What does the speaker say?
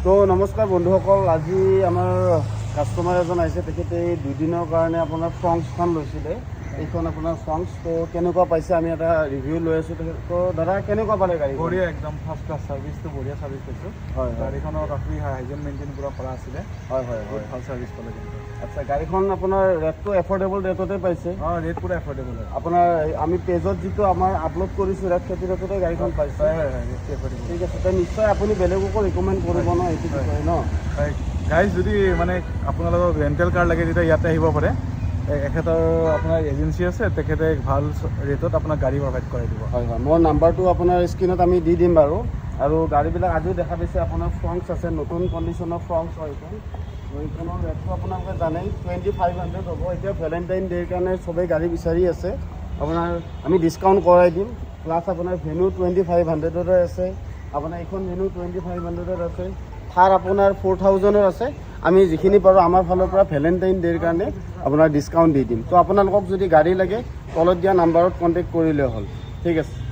তো নমস্কাৰ বন্ধুসকল, আজি আমাৰ কাষ্টমাৰ এজন আহিছে। তেখেতে 2 দিনৰ কাৰণে আপোনাৰ ফ্ৰংকছখন লৈছিলে। এইখন আপোনাৰ ফ্ৰংকছ। তো কেনেকুৱা পাইছে আমি এটা ৰিভিউ লৈ আছোঁ। তো দাদা কেনেকুৱা পালে গাড়ী? বঢ়িয়া, একদম ফাৰ্ষ্ট ক্লাছ ছাৰ্ভিচটো বঢ়িয়া ছাৰ্ভিচ পাইছোঁ। হয়, গাড়ীখনত আপুনি হাইজিন মেইনটেইন পুৰা কৰা আছিলে। হয় হয় বহুত ভাল ছাৰ্ভিচ পালে কিন্তু। আচ্ছা, গাড়ীখন আপোনাৰ ৰেটটো এফৰ্ডেবল ৰেটতে পাইছে? অঁ, ৰেট পুৰা এফৰ্ডেবল হয়। আপোনাৰ আমি পেজত যিটো আমাৰ আপলোড কৰিছোঁ ৰেট সেইটো ৰেটতে গাড়ীখন পাইছে? হয় হয় হয়, ৰেটটো এফৰ্ডেবল। ঠিক আছে, তো নিশ্চয় আপুনি বেলেগকো ৰিকমেণ্ড কৰিব ন এইটো বিষয়ে ন? হয় গাইজ, যদি মানে আপোনালোকক ৰেণ্টেল কাৰ লাগে তেতিয়া ইয়াতে আহিব পাৰে। এখেতৰ আপোনাৰ এজেঞ্চি আছে, তেখেতে ভাল ৰেটত আপোনাক গাড়ী প্ৰভাইড কৰাই দিব। হয় হয়, মোৰ নাম্বাৰটো আপোনাৰ স্ক্ৰীণত আমি দি দিম বাৰু। আৰু গাড়ীবিলাক আজিও দেখা পাইছে আপোনাৰ ফ্ৰংকছ আছে, নতুন কণ্ডিশ্যনৰ ফ্ৰংকছ হয় এইখন। এইখনৰ ৰেটটো আপোনালোকে জানেই 2500 হ'ব। এতিয়া ভেলেণ্টাইন ডে'ৰ কাৰণে চবেই গাড়ী বিচাৰি আছে। আপোনাৰ আমি ডিছকাউণ্ট কৰাই দিম। প্লাছ আপোনাৰ ভেনু 2500 আছে, আপোনাৰ এইখন ভেনু 2500 আছে, থাৰ আপোনাৰ 4000 আছে। আমি যিখিনি পাৰোঁ আমাৰ ফালৰ পৰা ভেলেণ্টাইন ডে'ৰ কাৰণে আপোনাৰ ডিছকাউণ্ট দি দিম। তো আপোনালোকক যদি গাড়ী লাগে তলত দিয়া নাম্বাৰত কণ্টেক্ট কৰিলে হ'ল। ঠিক আছে।